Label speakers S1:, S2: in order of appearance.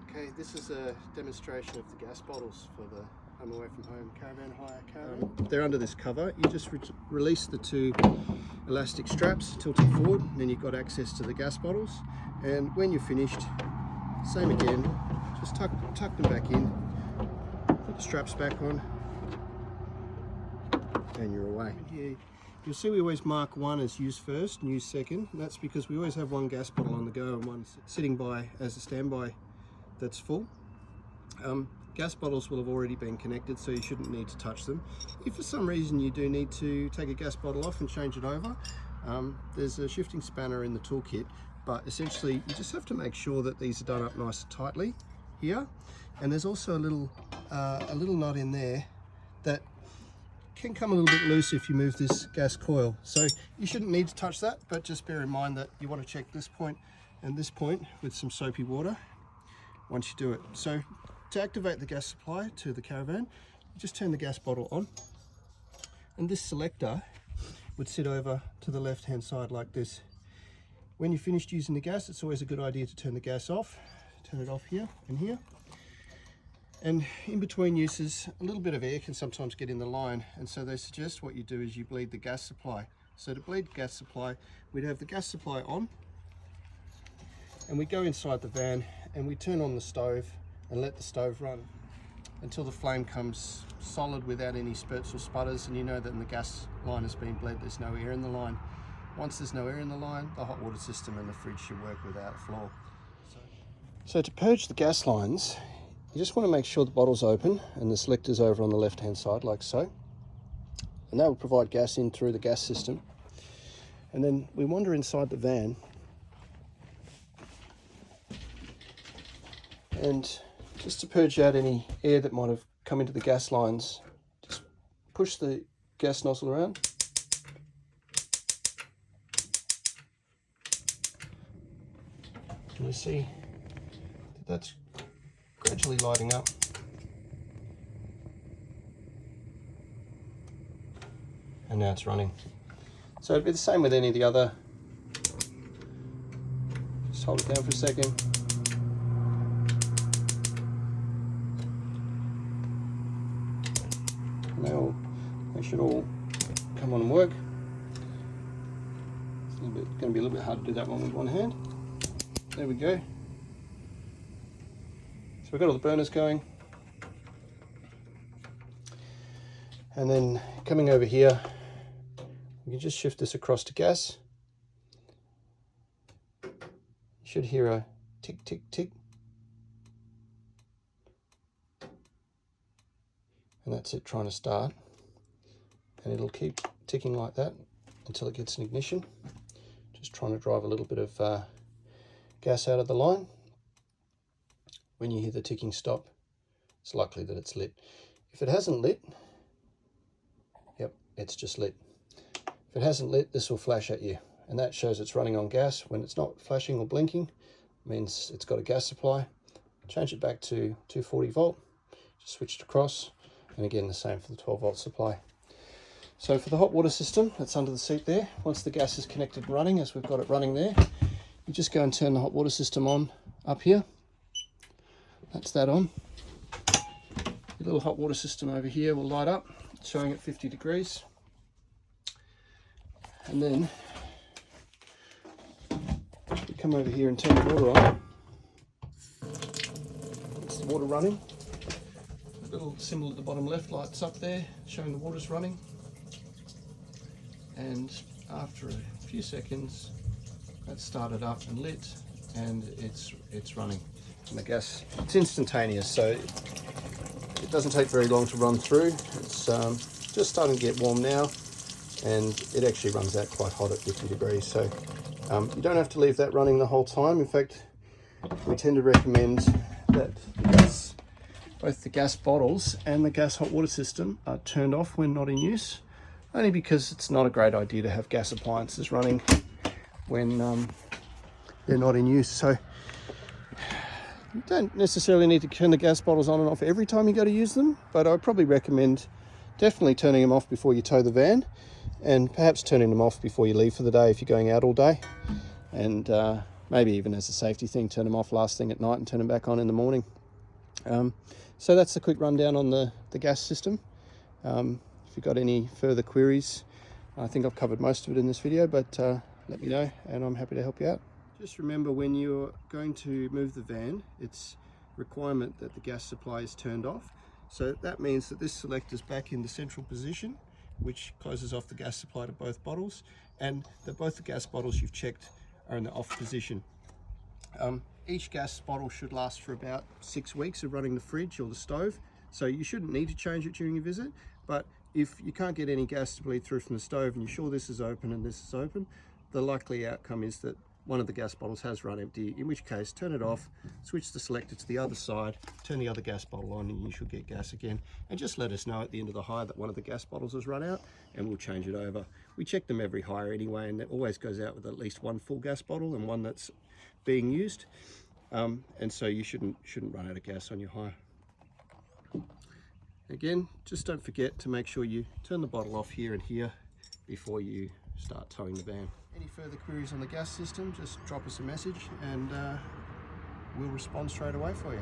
S1: Okay, this is a demonstration of the gas bottles for the Home Away from Home Caravan Hire caravan. They're under this cover. You just release the two elastic straps, tilt it forward, and then you've got access to the gas bottles. And when you're finished, same again, just tuck them back in, put the straps back on, and you're away. Here, you'll see we always mark one as use first and use second, and that's because we always have one gas bottle on the go and one sitting by as a standby that's full. Gas bottles will have already been connected, so you shouldn't need to touch them. If for some reason you do need to take a gas bottle off and change it over, there's a shifting spanner in the toolkit, but essentially you just have to make sure that these are done up nice and tightly here. And there's also a little nut in there that can come a little bit loose if you move this gas coil. So you shouldn't need to touch that, but just bear in mind that you want to check this point and this point with some soapy water once you do it. So to activate the gas supply to the caravan, you just turn the gas bottle on, and this selector would sit over to the left hand side like this. When you're finished using the gas, it's always a good idea to turn the gas off. Turn it off here and here. And in between uses, a little bit of air can sometimes get in the line, and so they suggest what you do is you bleed the gas supply. So to bleed gas supply, we'd have the gas supply on, and we go inside the van and we turn on the stove and let the stove run until the flame comes solid without any spurts or sputters, and you know that when the gas line has been bled, there's no air in the line. Once there's no air in the line, the hot water system and the fridge should work without a flaw. So to purge the gas lines, you just want to make sure the bottle's open and the selector's over on the left hand side like so, and that will provide gas in through the gas system. And then we wander inside the van, and just to purge out any air that might have come into the gas lines, just push the gas nozzle around. And you see that that's gradually lighting up. And now it's running. So it'd be the same with any of the other. Just hold it down for a second. They should all come on and work. It's going to be a little bit hard to do that one with one hand. There we go. So we've got all the burners going. And then coming over here, we can just shift this across to gas. You should hear a tick, tick, tick. And that's it trying to start. And it'll keep ticking like that until it gets an ignition. Just trying to drive a little bit of gas out of the line. When you hear the ticking stop, it's likely that it's lit. If it hasn't lit, yep, it's just lit. If it hasn't lit, this will flash at you, and that shows it's running on gas. When it's not flashing or blinking, it means it's got a gas supply. Change it back to 240 volt, just switch it across, and again the same for the 12 volt supply. So for the hot water system that's under the seat there, once the gas is connected and running, as we've got it running there, you just go and turn the hot water system on up here. That's that on. Your little hot water system over here will light up, showing at 50 degrees. And then you come over here and turn the water on. That's the water running. The little symbol at the bottom left lights up there, showing the water's running. And after a few seconds, that's started up and lit, and it's running. And the gas, it's instantaneous, so it doesn't take very long to run through. It's just starting to get warm now, and it actually runs out quite hot at 50 degrees. So you don't have to leave that running the whole time. In fact, we tend to recommend that both the gas bottles and the gas hot water system are turned off when not in use, only because it's not a great idea to have gas appliances running when they're not in use. So you don't necessarily need to turn the gas bottles on and off every time you go to use them, but I would probably recommend definitely turning them off before you tow the van, and perhaps turning them off before you leave for the day if you're going out all day. And maybe even as a safety thing, turn them off last thing at night and turn them back on in the morning. So that's a quick rundown on the gas system. If you've got any further queries, I think I've covered most of it in this video, but let me know and I'm happy to help you out. Just remember, when you're going to move the van, it's requirement that the gas supply is turned off. So that means that this selector's back in the central position, which closes off the gas supply to both bottles, and that both the gas bottles you've checked are in the off position. Each gas bottle should last for about 6 weeks of running the fridge or the stove, so you shouldn't need to change it during your visit. But if you can't get any gas to bleed through from the stove and you're sure this is open and this is open, the likely outcome is that one of the gas bottles has run empty, in which case turn it off, switch the selector to the other side, turn the other gas bottle on, and you should get gas again. And just let us know at the end of the hire that one of the gas bottles has run out and we'll change it over. We check them every hire anyway, and it always goes out with at least one full gas bottle and one that's being used. And so you shouldn't run out of gas on your hire. Again, just don't forget to make sure you turn the bottle off here and here before you start towing the van. Any further queries on the gas system, just drop us a message and we'll respond straight away for you.